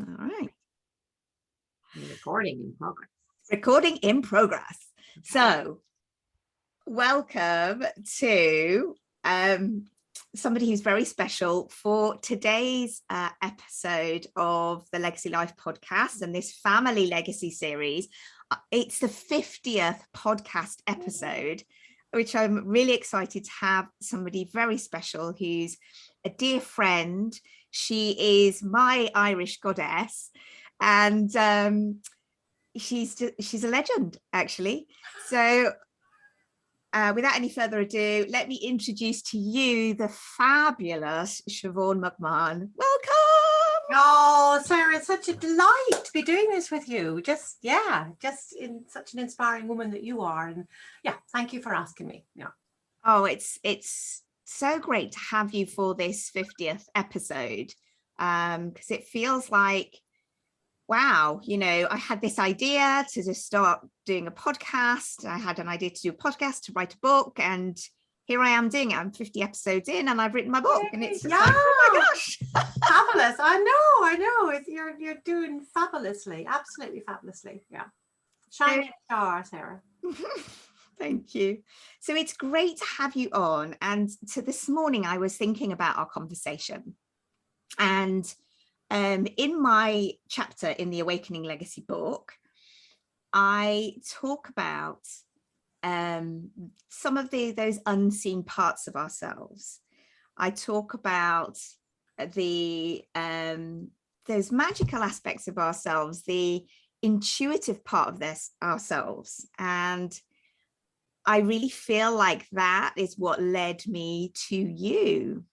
All right. Recording in progress. Recording in progress. So, welcome to somebody who's very special for today's episode of the Legacy Life podcast and this family legacy series. It's the 50th podcast episode, which I'm really excited to have somebody very special who's a dear friend. She is my Irish goddess, and she's a legend, actually. So without any further ado, let me introduce to you the fabulous Siobhan MacMahon. Welcome. Oh, Sarah, it's such a delight to be doing this with you. Just in such an inspiring woman that you are. And yeah, thank you for asking me. Yeah. Oh, it's so great to have you for this 50th episode, because it feels like, wow, you know, I had this idea to just start doing a podcast. I had an idea to do a podcast, to write a book, and here I am doing it. I'm 50 episodes in and I've written my book. And it's just like, oh my gosh. Fabulous. I know. You're doing fabulously, absolutely fabulously. Yeah. Shining star, Sarah. Thank you. So it's great to have you on. And so this morning I was thinking about our conversation, and in my chapter in the Awakening Legacy book, I talk about some of those unseen parts of ourselves. I talk about the those magical aspects of ourselves, the intuitive part of ourselves, and I really feel like that is what led me to you.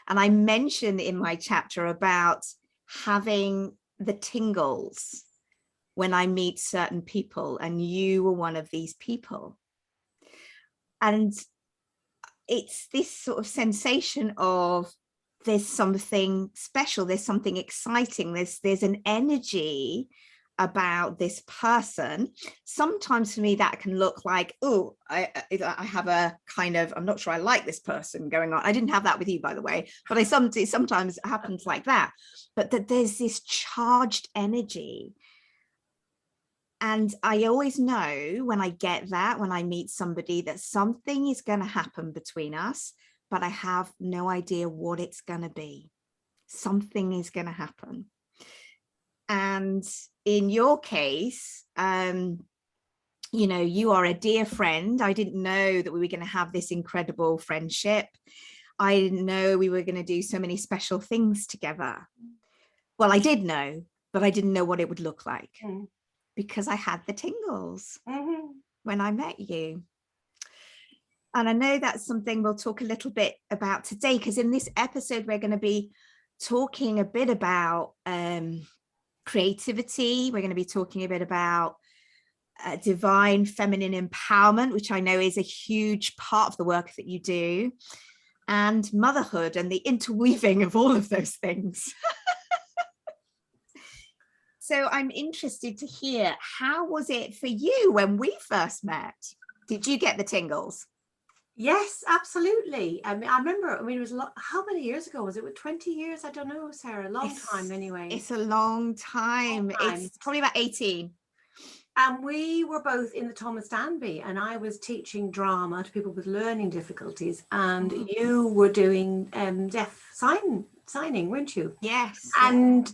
And I mentioned in my chapter about having the tingles when I meet certain people, and you were one of these people. And it's this sort of sensation of there's something special, there's something exciting, there's an energy about this person. Sometimes for me that can look like, oh, I have a kind of, I'm not sure I like this person going on. I didn't have that with you, by the way, but it sometimes happens like that. But that there's this charged energy. And I always know when I get that, when I meet somebody, that something is going to happen between us, but I have no idea what it's going to be. Something is going to happen. And in your case, you know, you are a dear friend. I didn't know that we were going to have this incredible friendship. I didn't know we were going to do so many special things together. Well, I did know, but I didn't know what it would look like, because I had the tingles when I met you. And I know that's something we'll talk a little bit about today, because in this episode, we're going to be talking a bit about creativity. We're going to be talking a bit about divine feminine empowerment, which I know is a huge part of the work that you do, and motherhood and the interweaving of all of those things. So I'm interested to hear, how was it for you when we first met? Did you get the tingles? Yes, absolutely. I mean, I remember, it was a lot. How many years ago was it? 20 years? I don't know, Sarah. Long time anyway. It's a long time. It's probably about 18. And we were both in the Thomas Danby, and I was teaching drama to people with learning difficulties, and you were doing deaf signing, weren't you? Yes. And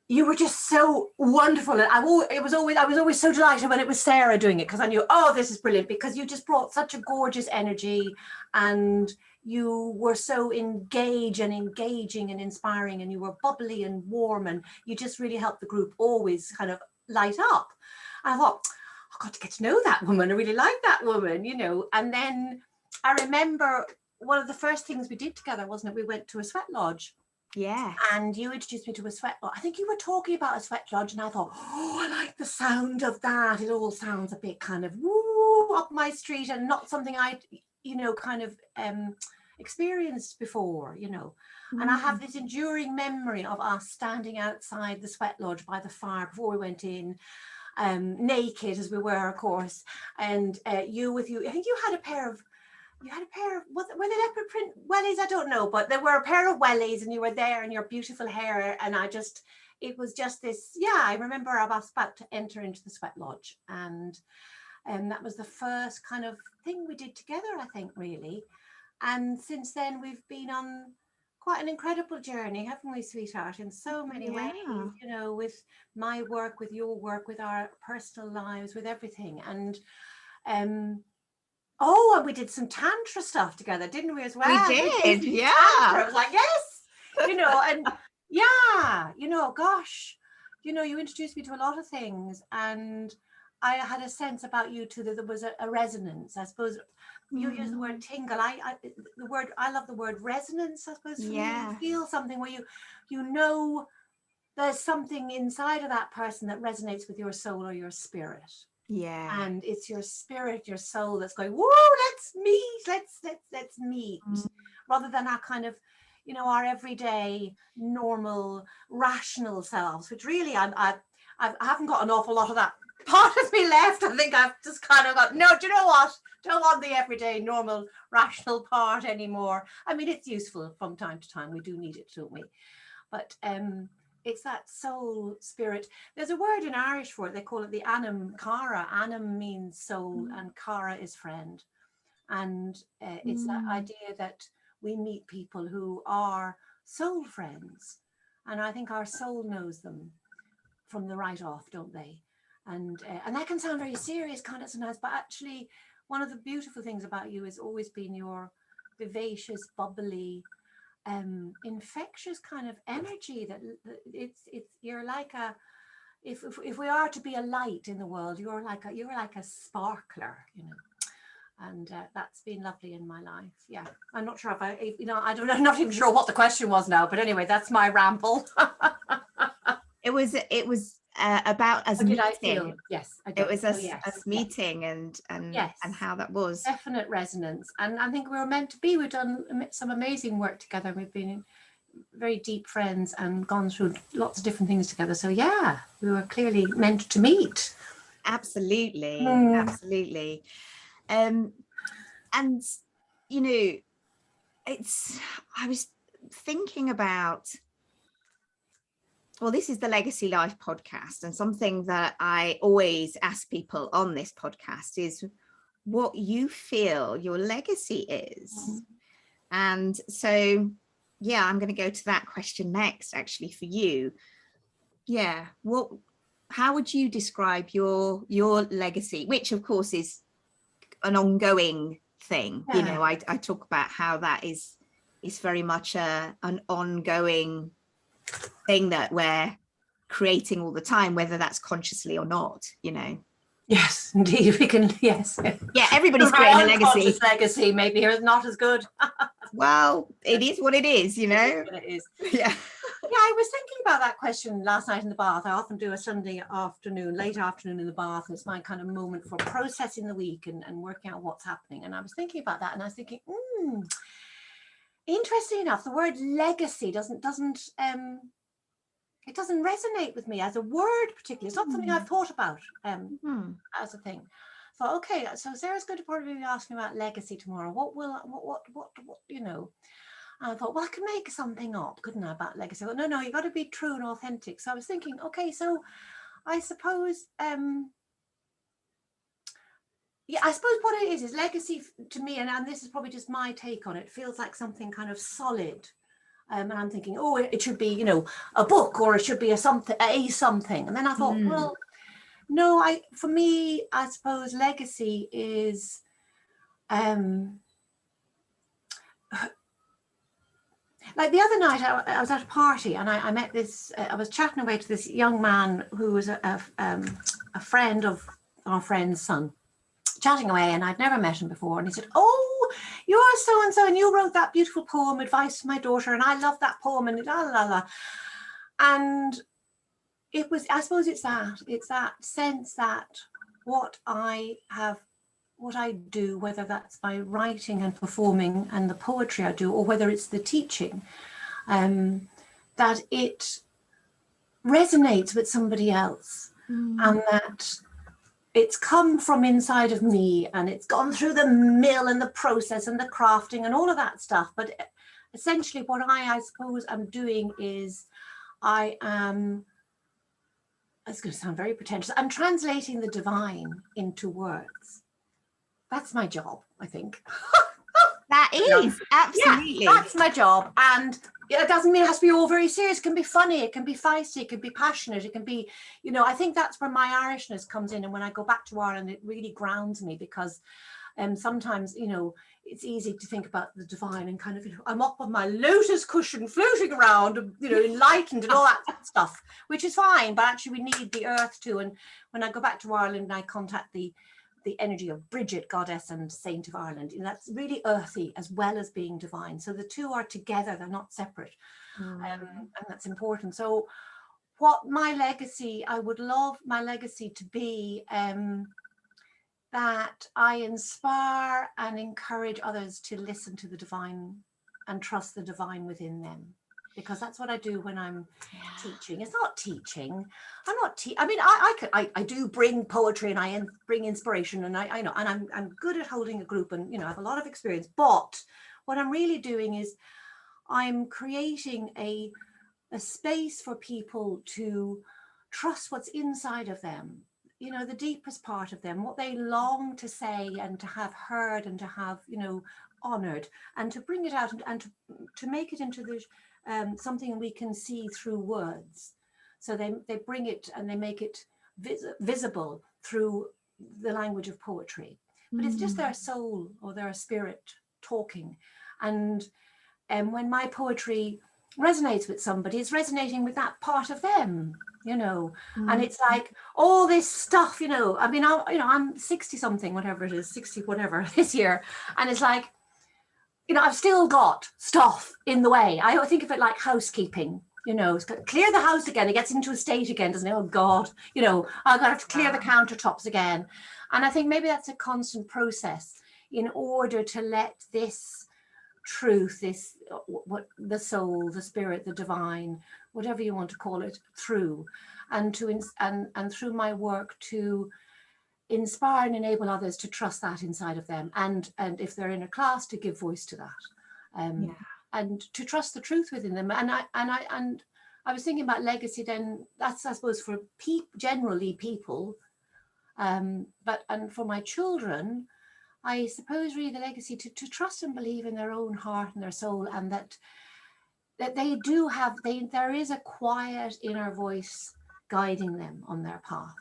you were just so wonderful. And I was always so delighted when it was Sarah doing it, because I knew, oh, this is brilliant, because you just brought such a gorgeous energy, and you were so engaging and inspiring, and you were bubbly and warm, and you just really helped the group always kind of light up. And I thought, I've got to get to know that woman. I really like that woman, you know. And then I remember one of the first things we did together, wasn't it? We went to a sweat lodge. Yeah. And you introduced me to a sweat lodge. I think you were talking about a sweat lodge, and I thought, oh, I like the sound of that. It all sounds a bit kind of woo up my street, and not something I'd, you know, kind of experienced before, you know. And I have this enduring memory of us standing outside the sweat lodge by the fire before we went in, naked as we were, of course. And I think you had a pair of you had a pair of, were they leopard print wellies? I don't know, but there were a pair of wellies and you were there in your beautiful hair. And it was just this, yeah, I remember I was about to enter into the sweat lodge. And that was the first kind of thing we did together, I think, really. And since then we've been on quite an incredible journey, haven't we, sweetheart, in so many ways, you know, with my work, with your work, with our personal lives, with everything. And oh, and we did some tantra stuff together, didn't we, as well? We did, yeah. Tantra. I was like, yes, you know, and yeah, you know, gosh, you know, you introduced me to a lot of things, and I had a sense about you too, that there was a resonance. I suppose you used the word tingle. I love the word resonance, I suppose. Yeah. You feel something where you know there's something inside of that person that resonates with your soul or your spirit. Yeah. And it's your spirit, your soul that's going, whoa, let's meet, rather than our kind of, you know, our everyday normal rational selves, which really I haven't got an awful lot of that part of me left. I think I've just kind of got, no, do you know what? Don't want the everyday normal rational part anymore. I mean, it's useful from time to time. We do need it, don't we? But it's that soul spirit. There's a word in Irish for it. They call it the Anam Cara. Anam means soul and Cara is friend. And it's that idea that we meet people who are soul friends. And I think our soul knows them from the right off, don't they? And that can sound very serious, can't it, sometimes? But actually, one of the beautiful things about you has always been your vivacious, bubbly, infectious kind of energy. That it's you're like a, if we are to be a light in the world, you're like a sparkler, you know. And that's been lovely in my life. Yeah, I'm not sure I'm not even sure what the question was now, but anyway, that's my ramble. It was about us meeting. I feel? Yes, it was us meeting and yes, and how that was. Definite resonance. And I think we were meant to be. We've done some amazing work together. We've been very deep friends and gone through lots of different things together. So yeah, we were clearly meant to meet. Absolutely, absolutely. And you know, I was thinking about, well, this is the Legacy Life podcast, and something that I always ask people on this podcast is what you feel your legacy is. And so, yeah, I'm going to go to that question next, actually, for you. Yeah, how would you describe your legacy, which of course is an ongoing thing? You know, I talk about how that is very much an ongoing thing that we're creating all the time, whether that's consciously or not, you know. Yes, indeed, we can. Yes, yeah, everybody's creating a legacy. Legacy maybe here is not as good. Well, it is what it is, you know. It is. Yeah. Yeah, I was thinking about that question last night in the bath. I often do a Sunday afternoon, late afternoon in the bath. It's my kind of moment for processing the week and working out what's happening. And I was thinking about that, and I was thinking, interesting enough, the word legacy doesn't resonate with me as a word particularly. It's not something I've thought about as a thing. So okay, so Sarah's going to probably be asking about legacy tomorrow. What you know? And I thought, well, I could make something up, couldn't I, about legacy? I thought, no, you got to be true and authentic. So I was thinking, okay, so I suppose I suppose what it is legacy to me, and this is probably just my take on it, feels like something kind of solid. And I'm thinking, oh, it should be, you know, a book, or it should be a something. And then I thought, well, no, for me, I suppose legacy is like the other night I was at a party, and I met this, I was chatting away to this young man who was a friend of our friend's son, chatting away, and I'd never met him before. And he said, oh, you're so-and-so, and you wrote that beautiful poem, Advice to My Daughter, and I love that poem, and la la la. And it was, I suppose it's that sense that what I do, whether that's my writing and performing and the poetry I do, or whether it's the teaching, that it resonates with somebody else, and that it's come from inside of me, and it's gone through the mill and the process and the crafting and all of that stuff. But essentially what I suppose I'm doing is it's going to sound very pretentious, I'm translating the divine into words. That's my job, I think. That is absolutely. Yeah, that's my job. And it doesn't mean it has to be all very serious. It can be funny, it can be feisty, it can be passionate, it can be, I think that's where my Irishness comes in. And when I go back to Ireland, it really grounds me, because sometimes, it's easy to think about the divine and kind of, I'm up on my lotus cushion floating around, enlightened and all that stuff, which is fine. But actually we need the earth too. And when I go back to Ireland and I contact the energy of Bridget, goddess and saint of Ireland, that's really earthy as well as being divine. So the two are together, they're not separate. And that's important. So what my legacy, I would love my legacy to be, that I inspire and encourage others to listen to the divine and trust the divine within them. Because that's what I do when I'm teaching. It's not teaching. I'm not. I do bring poetry and I bring inspiration, and I know, and I'm good at holding a group, and I have a lot of experience. But what I'm really doing is I'm creating a space for people to trust what's inside of them. The deepest part of them, what they long to say and to have heard and to have honored, and to bring it out and to make it into the something we can see through words. So they bring it and they make it visible through the language of poetry. But it's just their soul or their spirit talking. And when my poetry resonates with somebody, it's resonating with that part of them, and it's like all this stuff, I'm 60 something, whatever it is, 60 whatever this year, and it's like, I've still got stuff in the way. I think of it like housekeeping, it's got to clear the house again. It gets into a state again, doesn't it? Oh God, I've got to clear the countertops again. And I think maybe that's a constant process in order to let this truth, this, what the soul, the spirit, the divine, whatever you want to call it, through, and through my work to inspire and enable others to trust that inside of them, and if they're in a class, to give voice to that, and to trust the truth within them. And I was thinking about legacy then, that's I suppose for generally people, but for my children, I suppose really the legacy to trust and believe in their own heart and their soul, and that they do have, there is a quiet inner voice guiding them on their path.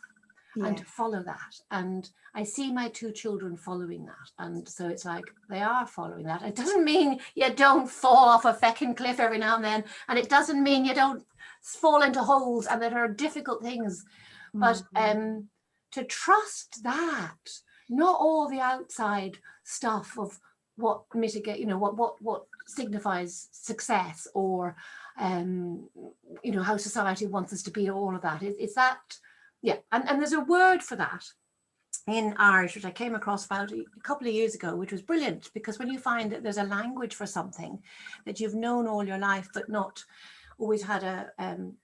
And to follow that. And I see my two children following that. And so it's like they are following that. It doesn't mean you don't fall off a feckin' cliff every now and then. And it doesn't mean you don't fall into holes and that are difficult things. But to trust that, not all the outside stuff of what mitigate, what signifies success, or how society wants us to be, all of that. It's that. Yeah, and there's a word for that in Irish, which I came across about a couple of years ago, which was brilliant, because when you find that there's a language for something that you've known all your life but not always had a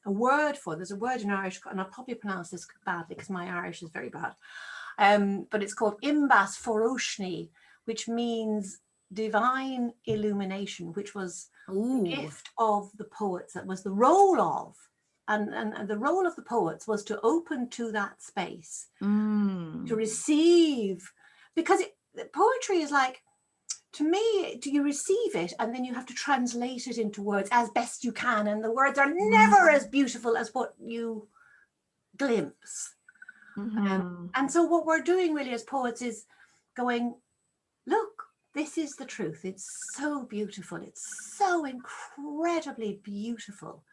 word for, there's a word in Irish, and I'll probably pronounce this badly because my Irish is very bad, but it's called imbas foroshni, which means divine illumination, which was the gift of the poets. That was the role of, and the role of the poets was to open to that space, to receive, because poetry is like, to me, you receive it and then you have to translate it into words as best you can, and the words are never as beautiful as what you glimpse. And so what we're doing really as poets is going, look, this is the truth. It's so beautiful. It's so incredibly beautiful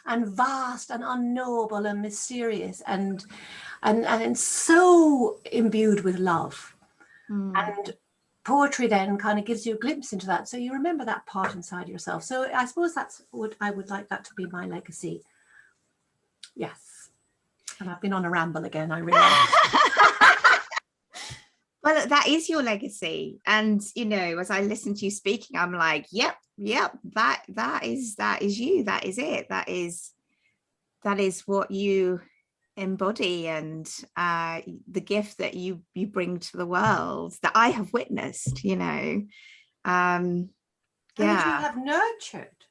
and vast and unknowable and mysterious and so imbued with love. And poetry then kind of gives you a glimpse into that, so you remember that part inside yourself. So I suppose that's what I would like that to be, my legacy. Yes. And I've been on a ramble again, I realize. Well, that is your legacy. And, as I listen to you speaking, I'm like, yep, that is you. That is it. That is what you embody, and the gift that you bring to the world that I have witnessed, you know. And that you Yeah. have nurtured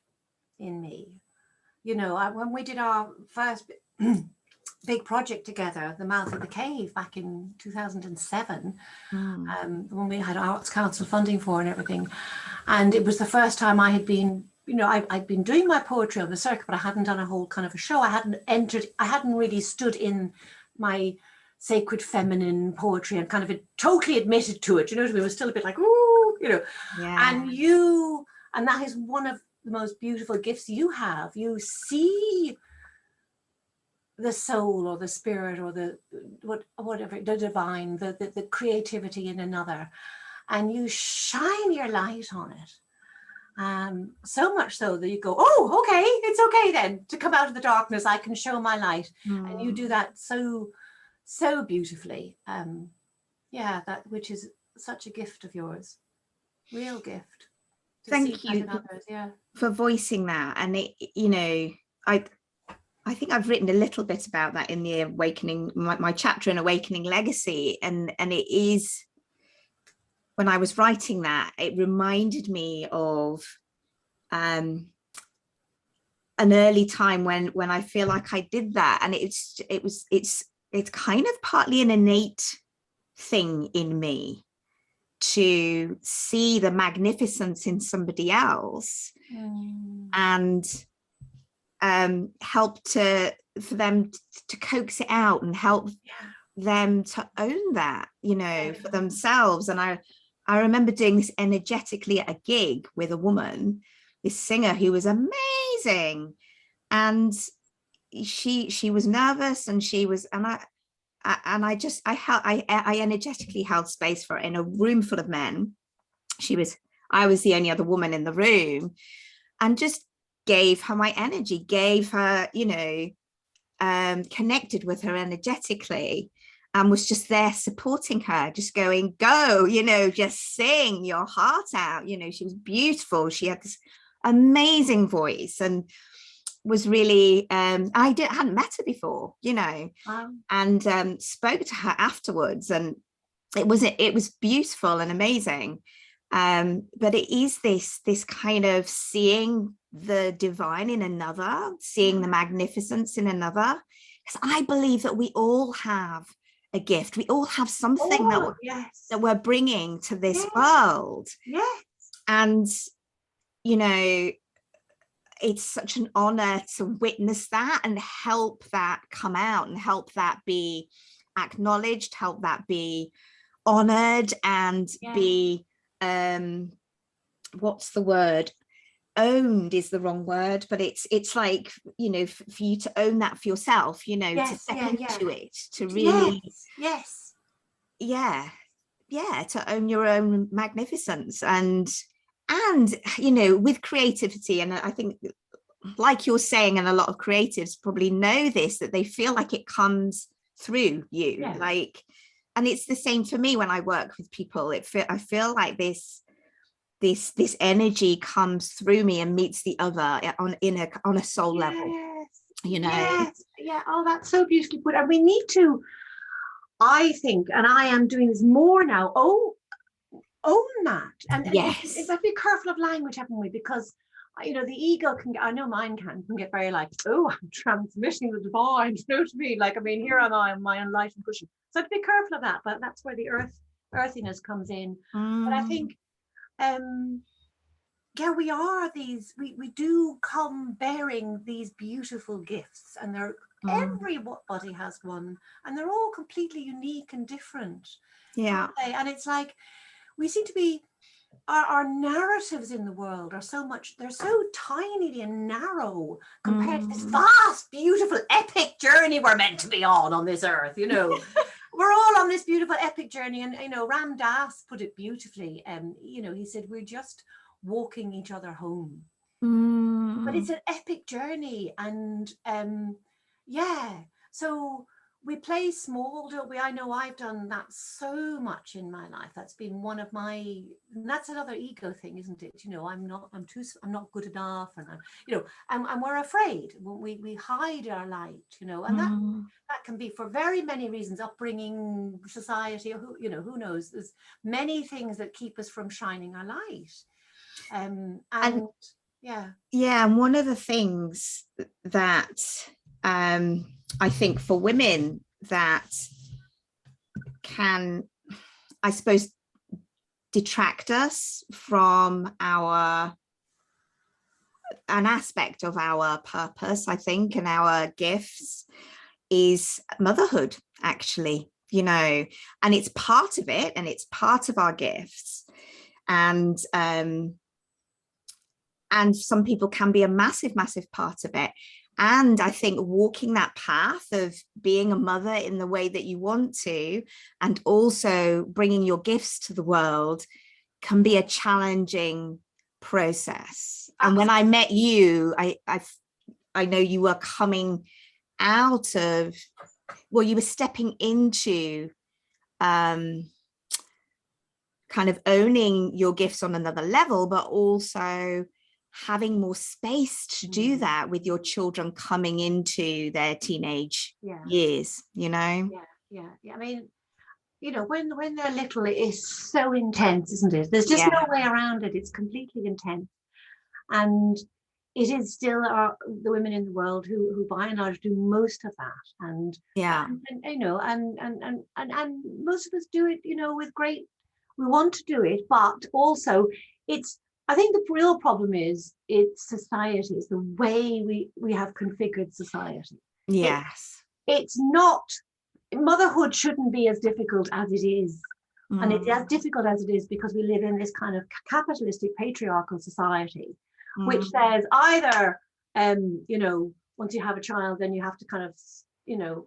in me. You know, when we did our first big project together, The Mouth of the Cave, back in 2007, when we had Arts Council funding for and everything. And it was the first time I had been, you know, I'd been doing my poetry on the circuit, but I hadn't done a whole kind of a show. I hadn't really stood in my sacred feminine poetry and kind of totally admitted to it. You know what I mean? It was still a bit like, ooh, you know. Yeah. And that is one of the most beautiful gifts you have. You see the soul or the spirit or the whatever, the divine, the creativity in another, and you shine your light on it. So much so that you go, oh, okay, it's okay then to come out of the darkness. I can show my light. And you do that so beautifully. Yeah, that which is such a gift of yours, real gift. Thank you others, yeah, for voicing that. And it, you know, I think I've written a little bit about that in the Awakening, my chapter in Awakening Legacy, and it is, when I was writing that, it reminded me of an early time when I feel like I did that, and it's kind of partly an innate thing in me to see the magnificence in somebody else and help for them to coax it out and help them to own that, you know, for themselves. And I remember doing this energetically at a gig with a woman, this singer who was amazing, and she was nervous, and she was, and I energetically held space for her in a room full of men. I was the only other woman in the room, and just gave her my energy, gave her, you know, connected with her energetically, and was just there supporting her, just going, go, you know, just sing your heart out. You know, she was beautiful. She had this amazing voice, and was really, I hadn't met her before, you know. Wow. And spoke to her afterwards, and it was beautiful and amazing. But it is this kind of seeing the divine in another, seeing the magnificence in another, because I believe that we all have a gift. We all have something that we're bringing to this world. Yes. And, you know, it's such an honor to witness that and help that come out and help that be acknowledged, help that be honored, and be, what's the word? Owned is the wrong word, but it's like, you know, for you to own that for yourself, you know, to step into it, to really, to own your own magnificence. And you know, with creativity, and I think, like you're saying, and a lot of creatives probably know this, that they feel like it comes through you, like, and it's the same for me when I work with people. I feel like this energy comes through me and meets the other on a soul level, you know. Oh, that's so beautifully put. And we need to, I think, and I am doing this more now, own that. And it's like, be careful of language, haven't we? Because, you know, the ego can, I know mine can get very like, oh, I'm transmitting the divine, you know what I mean? Like, I mean, here am I on my enlightened cushion. So to be careful of that, but that's where the earthiness comes in. But I think, we are we do come bearing these beautiful gifts, and they're everybody has one, and they're all completely unique and different. And it's like, we seem to be, our narratives in the world are they're so tiny and narrow compared to this vast, beautiful, epic journey we're meant to be on this earth, you know. We're all on this beautiful epic journey, and, you know, Ram Dass put it beautifully. You know, he said, we're just walking each other home. But it's an epic journey, and so we play small, don't we? I know I've done that so much in my life. That's been one of my, and that's another ego thing, isn't it? You know, I'm not good enough, and I'm, you know, and we're afraid. We hide our light, you know, and that can be for very many reasons, upbringing, society, or who knows. There's many things that keep us from shining our light. And yeah. And one of the things that I think for women that can, I suppose, detract us from an aspect of our purpose, I think, and our gifts is motherhood, actually, you know, and it's part of it, and it's part of our gifts. And some people can be a massive, massive part of it. And I think walking that path of being a mother in the way that you want to, and also bringing your gifts to the world, can be a challenging process. And when I met you, I know you were coming out of, well, you were stepping into kind of owning your gifts on another level, but also having more space to do that with your children coming into their teenage years, you know? Yeah. I mean, you know, when they're little, it is so intense, isn't it? There's just no way around it. It's completely intense. And it is still the women in the world who by and large do most of that. And you know, and most of us do it, you know, with great, we want to do it, but also I think the real problem is it's society, it's the way we have configured society. Yes. It's not, motherhood shouldn't be as difficult as it is. And it's as difficult as it is because we live in this kind of capitalistic patriarchal society, which says either, you know, once you have a child, then you have to kind of, you know,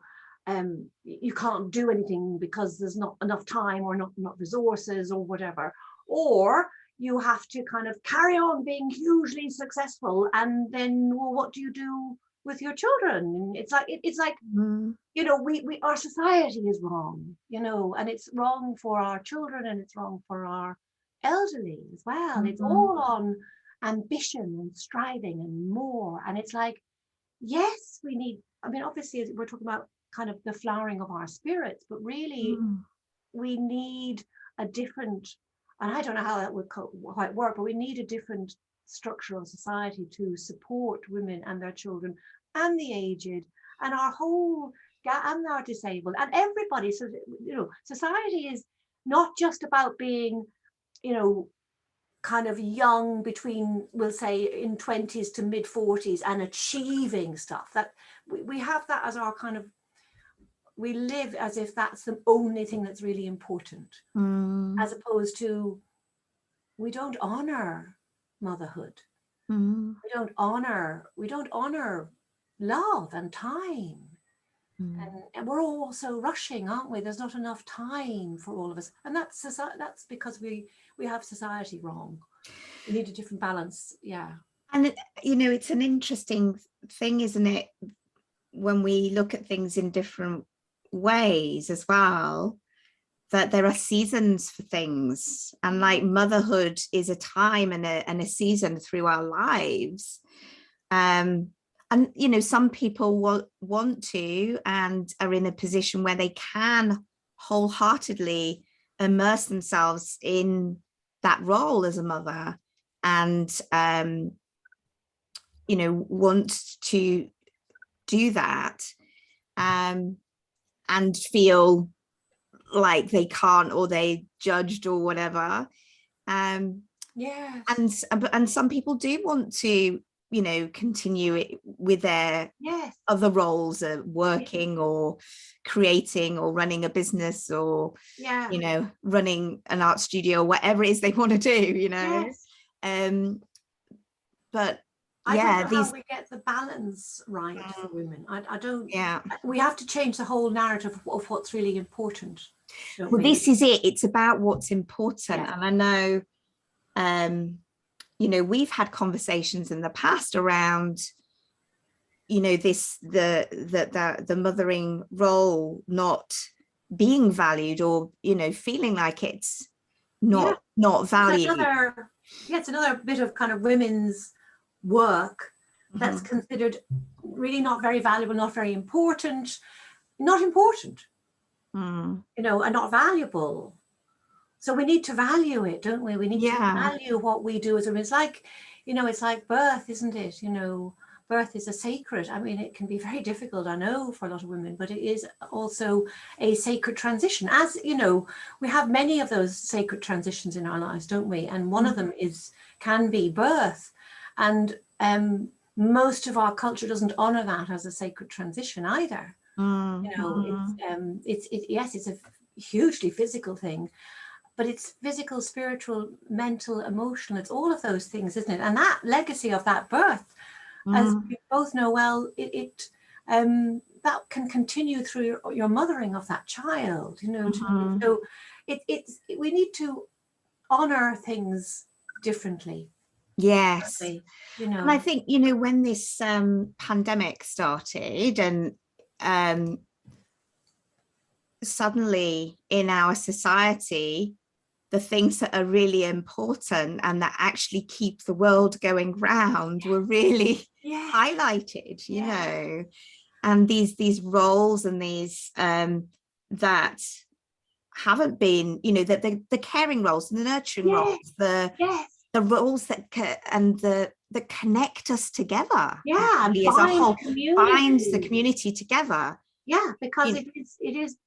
you can't do anything because there's not enough time or not resources or whatever, or you have to kind of carry on being hugely successful, and then, well, what do you do with your children? It's like you know, our society is wrong, you know, and it's wrong for our children, and it's wrong for our elderly as well. It's all on ambition and striving and more, and it's like, yes, we need, I mean, obviously we're talking about kind of the flowering of our spirits, but really we need a different, and I don't know how that would quite work, but we need a different structure of society to support women and their children and the aged and our whole, and our disabled and everybody. So, you know, society is not just about being, you know, kind of young between, we'll say, in 20s to mid 40s and achieving stuff. That we have that as our kind of, we live as if that's the only thing that's really important, as opposed to, we don't honor motherhood. We don't honor love and time. And we're all so rushing, aren't we? There's not enough time for all of us. And that's because we have society wrong. We need a different balance. Yeah. And, you know, it's an interesting thing, isn't it? When we look at things in different ways as well, that there are seasons for things, and like motherhood is a time and a season through our lives. And, you know, some people want to and are in a position where they can wholeheartedly immerse themselves in that role as a mother, and, you know, want to do that, and feel like they can't, or they judged or whatever. And some people do want to, you know, continue it with their other roles, working or creating or running a business, or you know, running an art studio, whatever it is they want to do, you know. But I don't know how we get the balance right for women. I don't. We have to change the whole narrative of what's really important. Well, this is it. It's about what's important. And I know, you know, we've had conversations in the past around, you know, this the mothering role not being valued, or, you know, feeling like it's not valued. It's another bit of kind of women's work that's Mm-hmm. considered really not very valuable, not very important, Mm. you know, and not valuable. So we need to value it, don't we? We need to value what we do as women. It's like, you know, it's like birth, isn't it? You know, birth is a sacred. I mean, it can be very difficult, I know, for a lot of women, but it is also a sacred transition. As you know, we have many of those sacred transitions in our lives, don't we? And one of them can be birth. And most of our culture doesn't honor that as a sacred transition either. You know, yes, it's a hugely physical thing, but it's physical, spiritual, mental, emotional. It's all of those things, isn't it? And that legacy of that birth, as we both know well, that can continue through your mothering of that child. You know, so we need to honor things differently. Yes. You know, And I think, you know, when this pandemic started, and suddenly in our society, the things that are really important and that actually keep the world going round were really highlighted, you know, and these roles and these that haven't been, you know, that the caring roles, the nurturing roles, the roles that that connect us together, and as a whole, binds the community community together. Because it is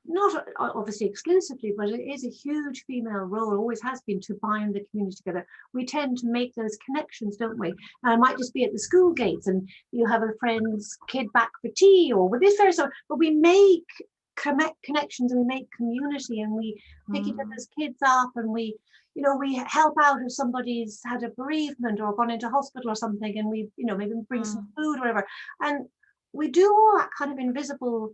not obviously exclusively, but it is a huge female role, always has been, to bind the community together. We tend to make those connections, don't we? And it might just be at the school gates and you have a friend's kid back for tea, or with this very sort, but we make connections and we make community, and we pick each other's kids up, and we, you know, we help out if somebody's had a bereavement or gone into hospital or something, and we, you know, maybe bring some food or whatever. And we do all that kind of invisible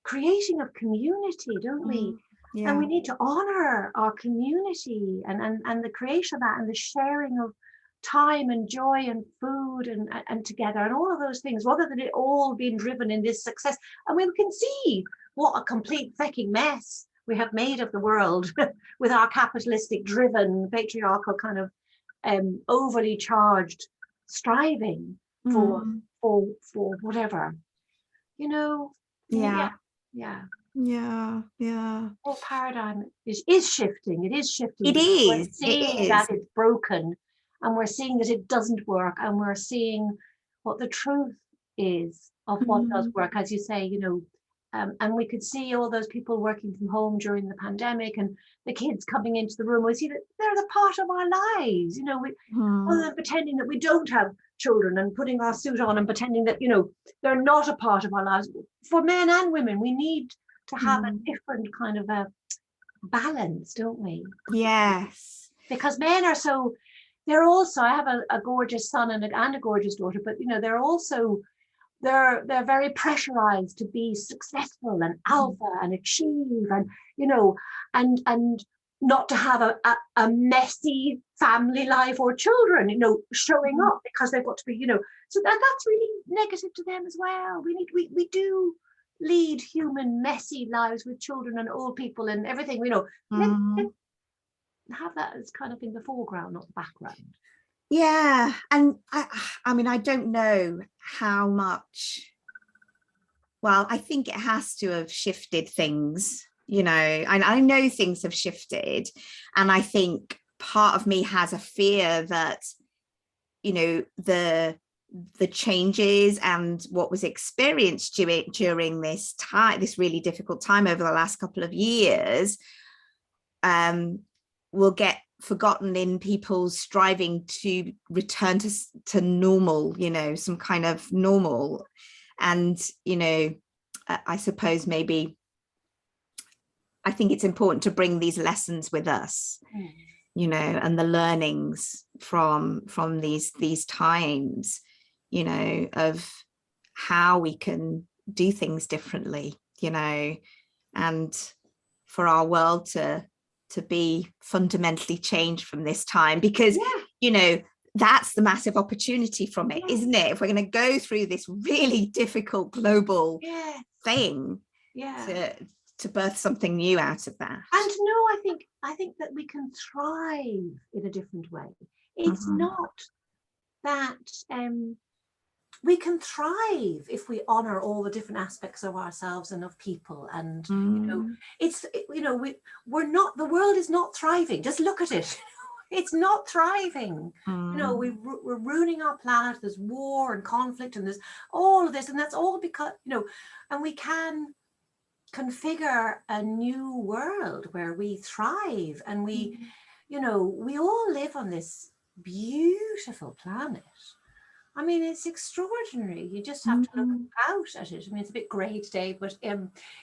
creating of community, don't we? And we need to honor our community and the creation of that, and the sharing of time and joy and food and together, and all of those things, rather than it all being driven in this success. And we can see what a complete freaking mess we have made of the world with our capitalistic driven patriarchal kind of overly charged striving for whatever, you know. Whole paradigm is shifting. It is shifting. It is. We're seeing that it's broken, and we're seeing that it doesn't work, and we're seeing what the truth is of what does work, as you say, you know. And we could see all those people working from home during the pandemic, and the kids coming into the room. We see that they're a part of our lives, you know. Rather than pretending that we don't have children and putting our suit on and pretending that, you know, they're not a part of our lives. For men and women, we need to have a different kind of a balance, don't we? Yes. Because men are so, they're also, I have a gorgeous son and a gorgeous daughter, but, you know, they're also, they're very pressurized to be successful and alpha and achieve, and, you know, and not to have a messy family life or children, you know, showing up because they've got to be, you know, so that's really negative to them as well. We do lead human messy lives with children and old people and everything, you know. Let's have that as kind of in the foreground, not the background. Yeah, and I mean, I don't know how much. Well, I think it has to have shifted things, you know, and I know things have shifted, and I think part of me has a fear that, you know, the changes and what was experienced during this time, this really difficult time over the last couple of years, will get forgotten in people's striving to return to normal, you know, some kind of normal. And, you know, I suppose maybe I think it's important to bring these lessons with us, you know, and the learnings from these times, you know, of how we can do things differently, you know, and for our world to be fundamentally changed from this time. Because, you know, that's the massive opportunity from it, isn't it? If we're going to go through this really difficult global thing, to birth something new out of that. And no, I think that we can thrive in a different way. It's not that we can thrive if we honor all the different aspects of ourselves and of people. And you know, it's, you know, we're not, the world is not thriving. Just look at it. It's not thriving. You know, we're ruining our planet. There's war and conflict and there's all of this, and that's all because, you know, and we can configure a new world where we thrive, and we, you know, we all live on this beautiful planet. I mean, it's extraordinary. You just have to look out at it. I mean, it's a bit grey today, but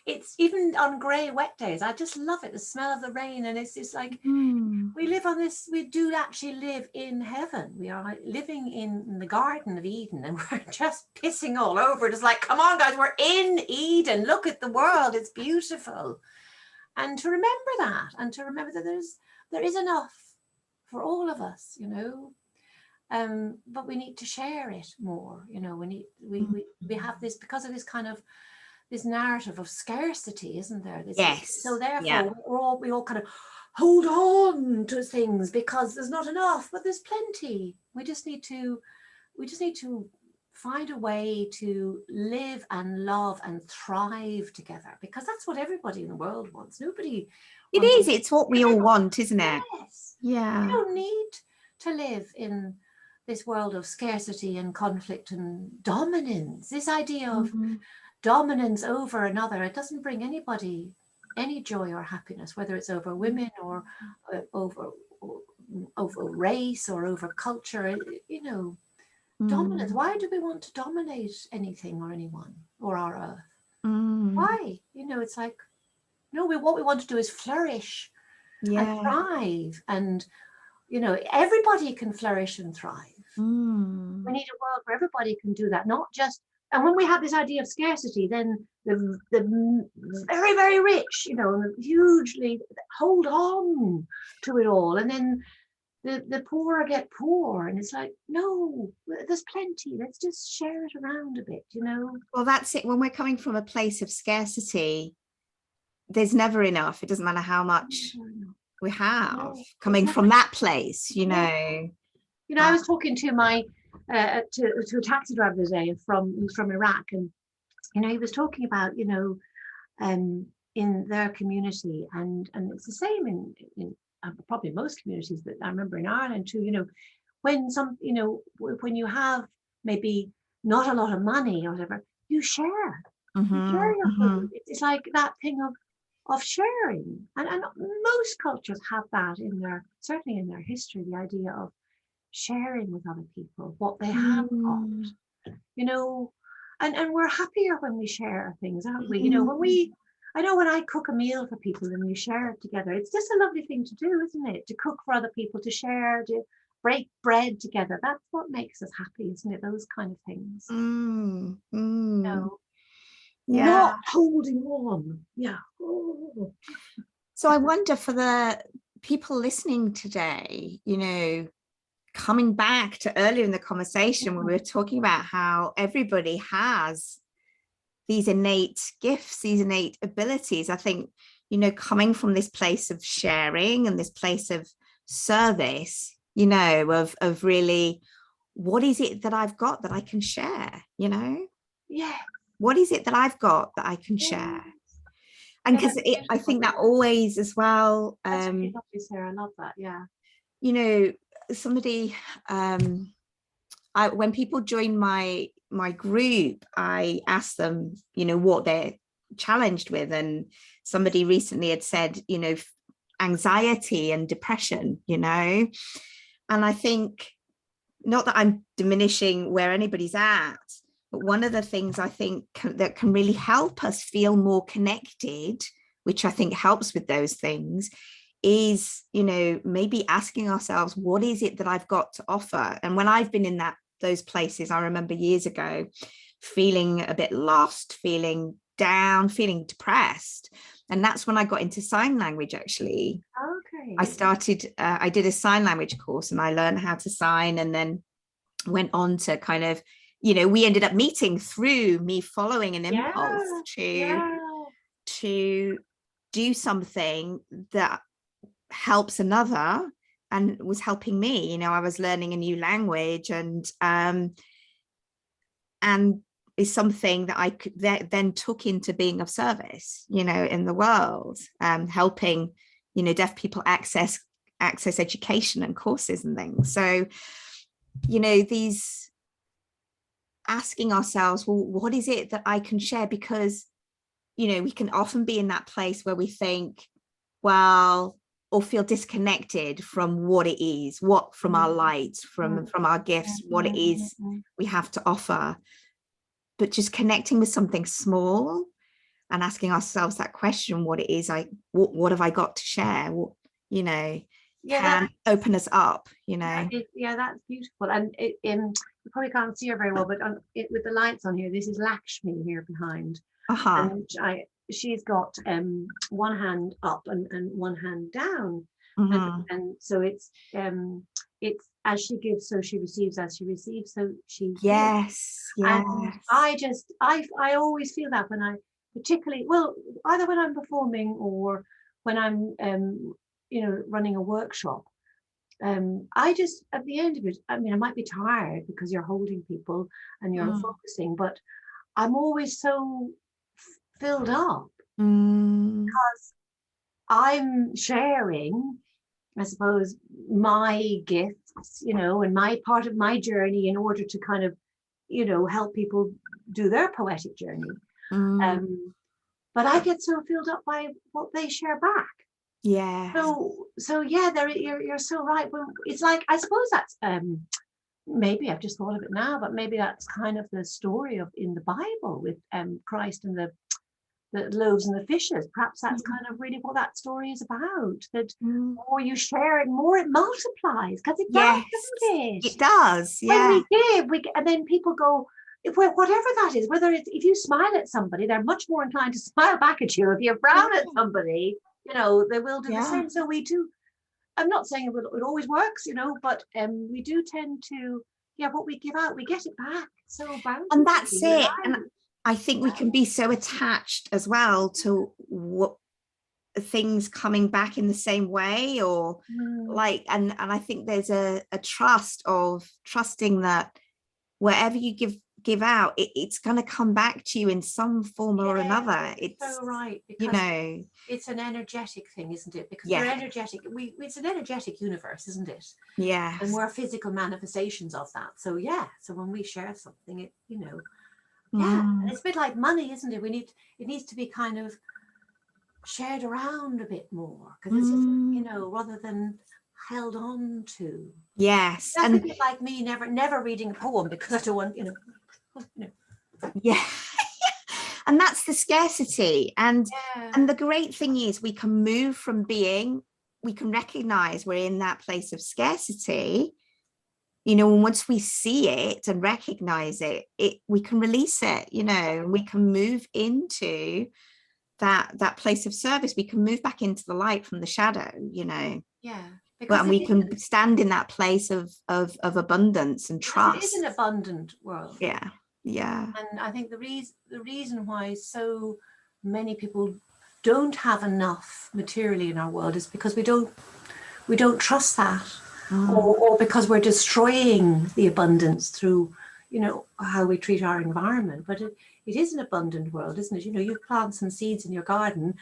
it's even on grey, wet days. I just love it, the smell of the rain. And it's just like, we live on this, we do actually live in heaven. We are living in the Garden of Eden, and we're just pissing all over it. It's like, come on, guys, we're in Eden. Look at the world. It's beautiful. And to remember that, and to remember that there is enough for all of us, you know. But we need to share it more, you know. We have this, because of this kind of this narrative of scarcity, isn't there? So therefore we all kind of hold on to things because there's not enough, but there's plenty. We just need to find a way to live and love and thrive together, because that's what everybody in the world wants. It's what we all want, isn't it? Yes. Yeah. We don't need to live in this world of scarcity and conflict and dominance. This idea of dominance over another, it doesn't bring anybody any joy or happiness, whether it's over women or over race or over culture, you know. Dominance. Why do we want to dominate anything or anyone or our earth? Why? You know, it's like, no, what we want to do is flourish and thrive, and you know, everybody can flourish and thrive. We need a world where everybody can do that, not just. And when we have this idea of scarcity, then the very, very rich, you know, hugely hold on to it all, and then the poorer get poor, and it's like, no, there's plenty. Let's just share it around a bit, you know. Well, that's it. When we're coming from a place of scarcity, there's never enough. It doesn't matter how much we have coming from that place, you know. You know, I was talking to my to a taxi driver today who's from Iraq, and you know, he was talking about, you know, in their community, and it's the same in probably most communities, but I remember in Ireland too, you know, when when you have maybe not a lot of money or whatever, you share. You share your food. It's like that thing of sharing, and most cultures have that certainly in their history, the idea of sharing with other people what they have got, you know, and we're happier when we share things, aren't we? You know, I know when I cook a meal for people and we share it together, it's just a lovely thing to do, isn't it? To cook for other people, to share, to break bread together. That's what makes us happy, isn't it? Those kind of things. You know, not holding on. So I wonder, for the people listening today, you know, coming back to earlier in the conversation when we were talking about how everybody has these innate gifts, these innate abilities. I think, you know, coming from this place of sharing and this place of service, you know, of really, what is it that I've got that I can share, you know? Yeah. What is it that I've got that I can share? And because I think that always as well. That's really lovely, Sarah. I love that. Yeah. You know, somebody, when people join my group, I ask them, you know, what they're challenged with, and somebody recently had said, you know, anxiety and depression, you know. And I think, not that I'm diminishing where anybody's at, but one of the things I think that can really help us feel more connected, which I think helps with those things, is, you know, maybe asking ourselves, what is it that I've got to offer? And when I've been in those places, I remember years ago feeling a bit lost, feeling down, feeling depressed, and that's when I got into sign language, actually. I started, I did a sign language course and I learned how to sign, and then went on to kind of, you know, we ended up meeting through me following an impulse to do something that helps another and was helping me. You know, I was learning a new language, and is something that I could then took into being of service, you know, in the world, helping, you know, deaf people access education and courses and things. So, you know, these asking ourselves, well, what is it that I can share? Because, you know, we can often be in that place where we think, well, or feel disconnected from what it is, from our lights, from our gifts, what it is we have to offer. But just connecting with something small and asking ourselves that question, what it is, what have I got to share? What, you know, can open us up, you know. That's beautiful. And you probably can't see her very well, but with the lights on here, this is Lakshmi here behind. And she's got one hand up and one hand down. And so it's as she gives, so she receives, as she receives, so she gives. And I always feel that when I particularly, well, either when I'm performing or when I'm you know, running a workshop, I just, at the end of it, I mean, I might be tired because you're holding people and you're focusing, but I'm always so filled up because I'm sharing, I suppose, my gifts, you know, and my part of my journey in order to kind of, you know, help people do their poetic journey. But I get so filled up by what they share back. Yeah. So yeah, you're so right. Well, it's like, I suppose that's maybe I've just thought of it now, but maybe that's kind of the story in the Bible with Christ and the loaves and the fishes. Perhaps that's kind of really what that story is about, that more you share it, more it multiplies, because it does, doesn't it? It does, yeah. When we give, and then people go, whatever that is, whether it's, if you smile at somebody, they're much more inclined to smile back at you. If you frown at somebody, you know, they will do the same. So we do, I'm not saying it always works, you know, but we do tend to, what we give out, we get it back. So bountifully. And that's it. And I think we can be so attached as well to what things coming back in the same way, or like, and I think there's a trusting that wherever you give out, it's going to come back to you in some form or another. It's so right, because you know, it's an energetic thing, isn't it? Because we're energetic. It's an energetic universe, isn't it? Yeah. And we're physical manifestations of that. So so when we share something, it, you know, it's a bit like money, isn't it? It needs to be kind of shared around a bit more, because it's just, you know, rather than held on to. Yes. That's a bit like me never reading a poem because I don't want, you know. Yeah. And that's the scarcity. And the great thing is we can move from we can recognize we're in that place of scarcity, you know, and once we see it and recognize it, we can release it, you know, and we can move into that place of service. We can move back into the light from the shadow, you know. Yeah. Well, and we can stand in that place of abundance and trust. It is an abundant world. Yeah. And I think the reason why so many people don't have enough materially in our world is because we don't trust that, or because we're destroying the abundance through, you know, how we treat our environment. But it is an abundant world, isn't it? You know, you plant some seeds in your garden,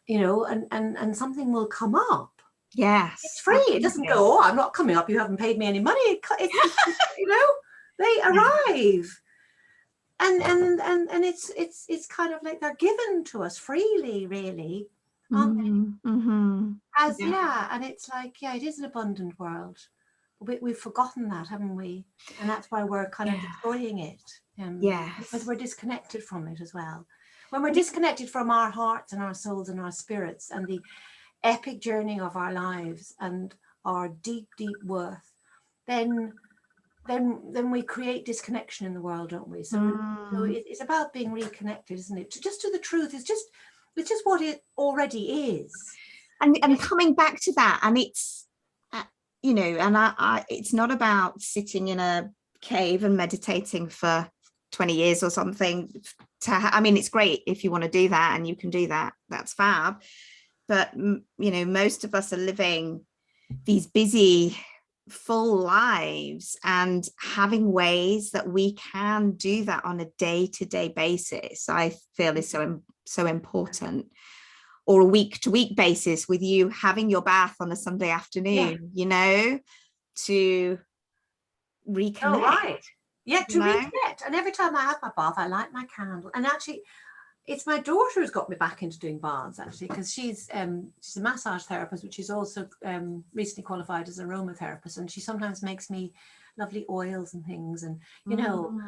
you know, and something will come up. Yes, it's free. It doesn't go, I'm not coming up, you haven't paid me any money. It's you know, they arrive, and it's kind of like they're given to us freely, really, aren't they? And it's like, it is an abundant world. We've forgotten that, haven't we? And that's why we're kind of destroying it. Because we're disconnected from it as well. When we're disconnected from our hearts and our souls and our spirits and the epic journey of our lives and our deep worth, then we create disconnection in the world, don't we? So it's about being reconnected, isn't it? Just to the truth. It's just what it already is. and coming back to that, and it's you know, and I it's not about sitting in a cave and meditating for 20 years or something I mean, it's great if you want to do that and you can do that, that's fab, but you know, most of us are living these busy full lives, and having ways that we can do that on a day-to-day basis, I feel is so important. Or a week-to-week basis, with you having your bath on a Sunday afternoon, you know, to reconnect. Oh, right. Yeah, to you know? reconnect. And every time I have my bath, I light my candle. And actually, it's my daughter who's got me back into doing baths, actually, because she's a massage therapist, but she's also recently qualified as an aromatherapist, and she sometimes makes me lovely oils and things, and you know,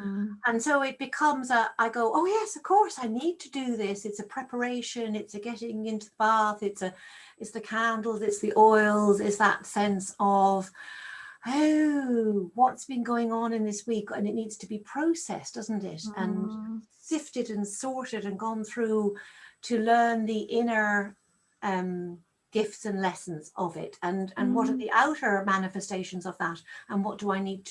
and so it becomes I go, oh yes, of course I need to do this. It's a preparation, it's a getting into the bath, it's the candles, it's the oils, it's that sense of, oh, what's been going on in this week, and it needs to be processed, doesn't it? And sifted and sorted and gone through to learn the inner gifts and lessons of it, and what are the outer manifestations of that, and what do I need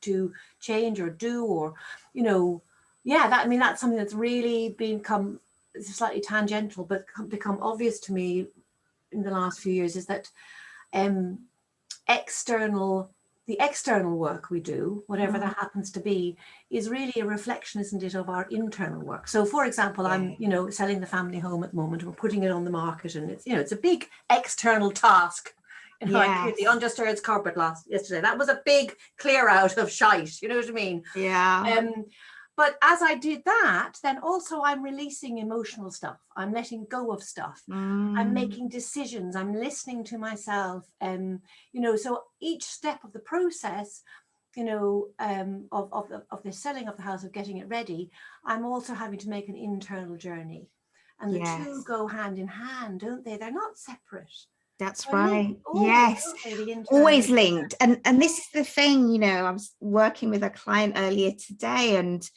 to change or do, or you know, that, I mean, that's something that's really become slightly tangential but become obvious to me in the last few years, is that the external work we do, whatever that happens to be, is really a reflection, isn't it, of our internal work. So for example, I'm, you know, selling the family home at the moment, we're putting it on the market, and it's, you know, it's a big external task. You know, I cleared the understairs carpet yesterday. That was a big clear out of shite, you know what I mean? But as I did that, then also I'm releasing emotional stuff. I'm letting go of stuff. I'm making decisions. I'm listening to myself. You know, so each step of the process, you know, of the selling of the house, of getting it ready, I'm also having to make an internal journey. And the two go hand in hand, don't they? They're not separate. That's right. Yes, always linked. And this is the thing, you know, I was working with a client earlier today, and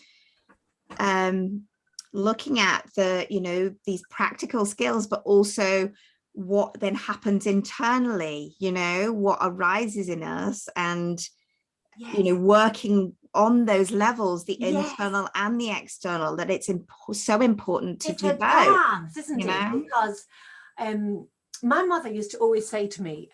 looking at the, you know, these practical skills, but also what then happens internally, you know, what arises in us, and you know, working on those levels, the internal and the external, that it's so important to do both, dance, isn't it? Because my mother used to always say to me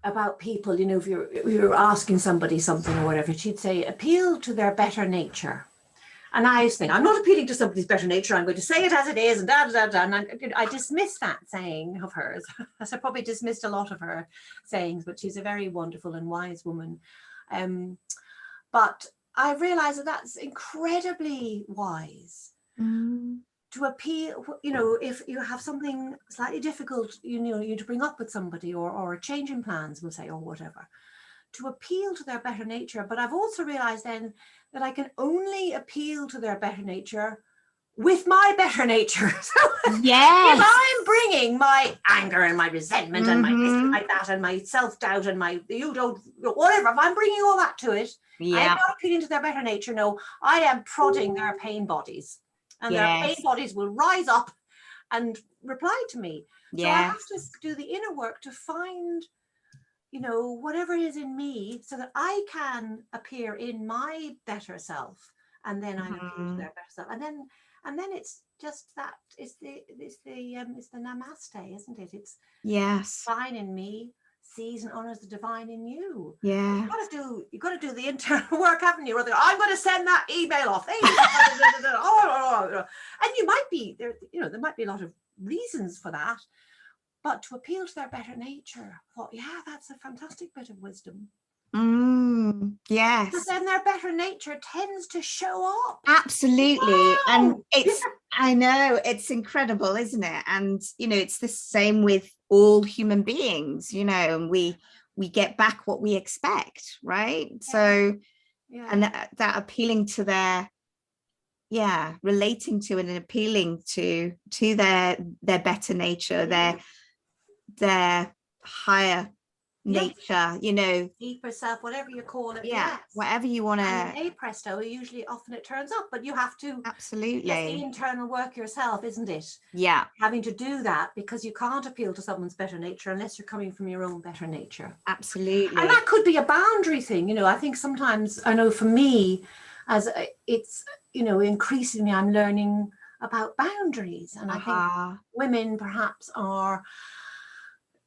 about people, you know, if you're asking somebody something or whatever, she'd say, appeal to their better nature. And I used to think, I'm not appealing to somebody's better nature, I'm going to say it as it is, and da da da. And I dismissed that saying of hers, as I probably dismissed a lot of her sayings, but she's a very wonderful and wise woman. But I realized that that's incredibly wise. To appeal, you know, if you have something slightly difficult, you know, you to bring up with somebody, or a change in plans, we'll say, or whatever, to appeal to their better nature. But I've also realized then that I can only appeal to their better nature with my better nature. So if I'm bringing my anger and my resentment and my this and like that and my self-doubt and my whatever, if I'm bringing all that to it, I'm not appealing to their better nature. No, I am prodding their pain bodies, and their pain bodies will rise up and reply to me. So I have to do the inner work to find, you know, whatever it is in me, so that I can appear in my better self, and then I appeal to their better self, and then it's just that it's the namaste, isn't it? It's divine in me sees and honors the divine in you. You've got to do the internal work, haven't you? Or I'm going to send that email off. And you might be there, you know, there might be a lot of reasons for that. But to appeal to their better nature, I thought, that's a fantastic bit of wisdom. Yes. But then their better nature tends to show up. Absolutely. Wow. And it's, I know, it's incredible, isn't it? And, you know, it's the same with all human beings, you know, and we get back what we expect, right? So, and that appealing to their, relating to and appealing to their better nature, their higher nature, you know, deeper self, whatever you call it. yeah, Yes. whatever you want to. And hey presto, usually often it turns up, but you have to, Absolutely, it's the internal work yourself, isn't it? Yeah, having to do that, because you can't appeal to someone's better nature unless you're coming from your own better nature. absolutely. And that could be a boundary thing, you know. I think sometimes, I know for me, as it's, you know, increasingly I'm learning about boundaries, and I think women perhaps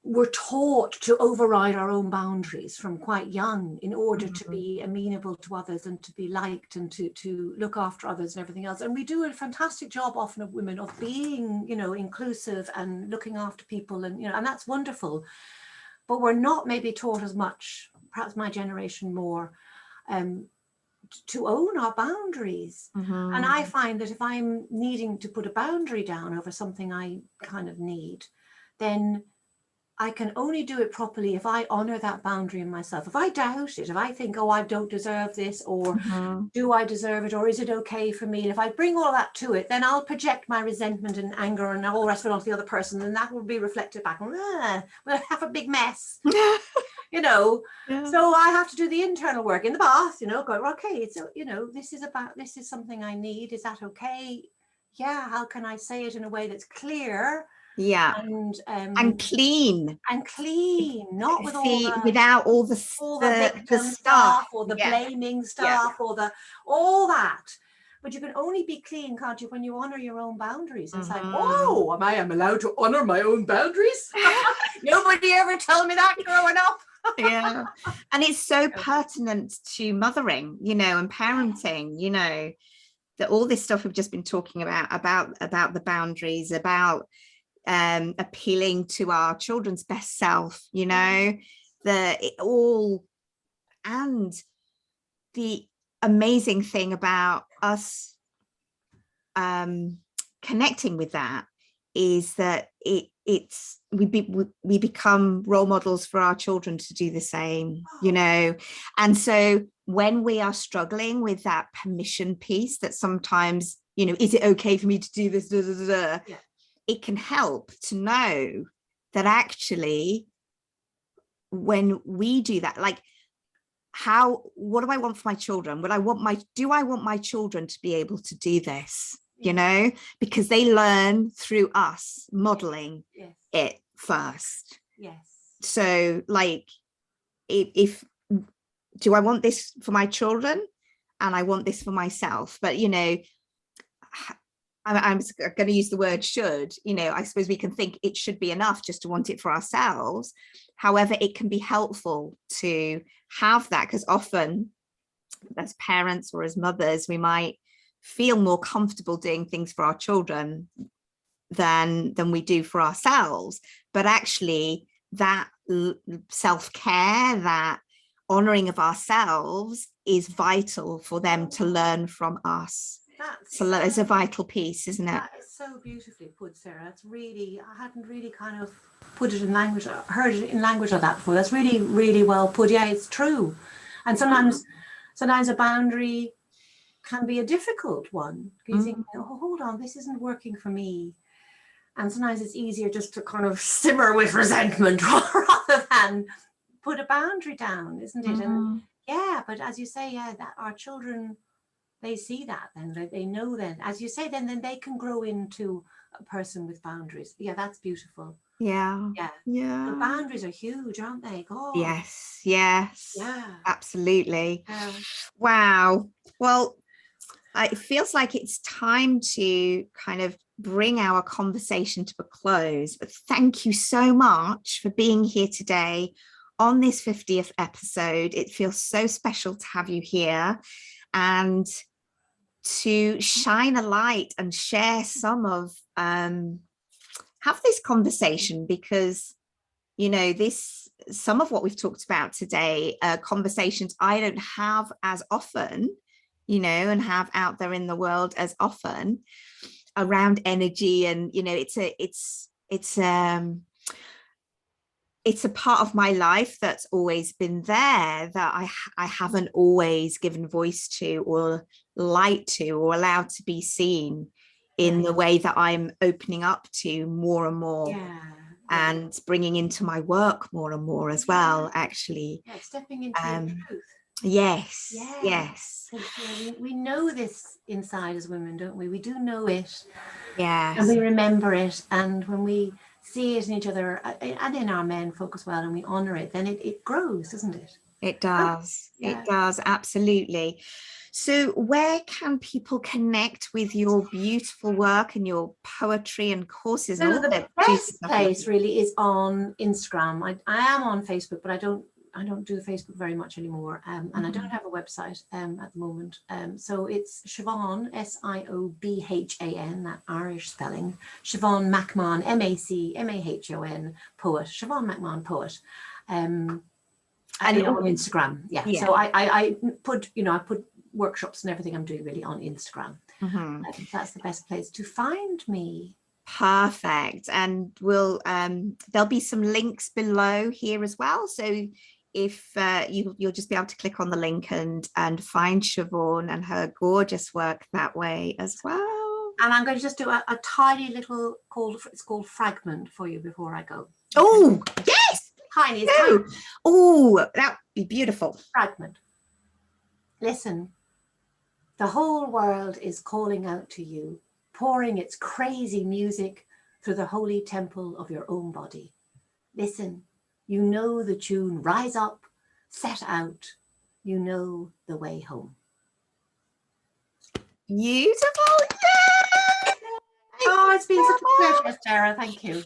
we're taught to override our own boundaries from quite young in order to be amenable to others and to be liked and to look after others and everything else. And we do a fantastic job often of women of being, you know, inclusive and looking after people, and, you know, and that's wonderful. But we're not maybe taught as much, perhaps my generation more, to own our boundaries. And I find that if I'm needing to put a boundary down over something I kind of need, then I can only do it properly if I honor that boundary in myself. If I doubt it, if I think, oh, I don't deserve this, or do I deserve it, or is it okay for me? And if I bring all that to it, then I'll project my resentment and anger and all the rest of it onto the other person, and that will be reflected back. We'll have a big mess, you know. Yeah. So I have to do the internal work in the bath, you know, go, okay, it's, you know, this is something I need. Is that okay? Yeah. How can I say it in a way that's clear? Yeah, and clean, not with without all the victim stuff or the blaming stuff or all that. But you can only be clean, can't you, when you honor your own boundaries? It's like, oh, I am allowed to honor my own boundaries. Nobody ever told me that growing up. Yeah, and it's so pertinent to mothering, you know, and parenting, you know, that all this stuff we've just been talking about the boundaries, about appealing to our children's best self, you know, and the amazing thing about us connecting with that is that we become role models for our children to do the same, you know. And so when we are struggling with that permission piece, that sometimes, you know, is it okay for me to do this? It can help to know that actually when we do that, like, what do I want for my children? Do I want my children to be able to do this, you know, because they learn through us modeling it first. Yes. So like, if do I want this for my children, and I want this for myself, but, you know, I'm going to use the word should, you know, I suppose we can think it should be enough just to want it for ourselves. However, it can be helpful to have that, because often as parents or as mothers, we might feel more comfortable doing things for our children than we do for ourselves. But actually that self-care, that honoring of ourselves is vital for them to learn from us. So it's a vital piece, isn't it? That is so beautifully put, Sarah. It's really, I hadn't really kind of put it in language, heard it in language like that before. That's really, really well put. Yeah, it's true. And sometimes a boundary can be a difficult one. You think, oh, hold on, this isn't working for me. And sometimes it's easier just to kind of simmer with resentment rather than put a boundary down, isn't it? And yeah, but as you say, yeah, that our children, they see that, then they know, then as you say, then they can grow into a person with boundaries. Yeah, that's beautiful. Yeah. The boundaries are huge, aren't they? God. Yes, yeah, absolutely. Wow. Well, it feels like it's time to kind of bring our conversation to a close, but thank you so much for being here today on this 50th episode. It feels so special to have you here and to shine a light and share some of have this conversation, because, you know, some of what we've talked about today, conversations I don't have as often, you know, and have out there in the world as often around energy. And, you know, it's a part of my life that's always been there, that I haven't always given voice to or light to or allowed to be seen in the way that I'm opening up to more and more. and bringing into my work more and more as well, actually. Yeah, stepping into your truth. Yes, Yeah. yes. We know this inside as women, don't we? We do know it. Yes. And we remember it. And when we see it in each other and in our men folk as well, and we honor it, then it grows, doesn't it? It does. Yeah. It does, absolutely. So where can people connect with your beautiful work and your poetry and courses? So and all the that best place really is on Instagram. I am on Facebook, but I don't do Facebook very much anymore, and I don't have a website at the moment. So it's Siobhan, Siobhan, that Irish spelling, Siobhan MacMahon, MacMahon, poet, Siobhan MacMahon, poet. And on Instagram, yeah. So I put, I put workshops and everything I'm doing really on Instagram. That's the best place to find me. Perfect. And we'll there'll be some links below here as well, so if you'll just be able to click on the link and find Siobhan and her gorgeous work that way as well. And I'm going to just do a tiny little it's called Fragment for you before I go. Oh yes, tiny. Oh, that would be beautiful. Fragment. Listen, the whole world is calling out to you, pouring its crazy music through the holy temple of your own body. Listen, you know the tune, rise up, set out, you know the way home. Beautiful. Yay! Oh, it's been such a pleasure, Sarah. Thank you.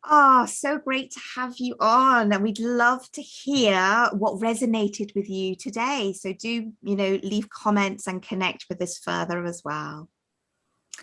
Oh, so great to have you on, and we'd love to hear what resonated with you today. So do, leave comments and connect with us further as well.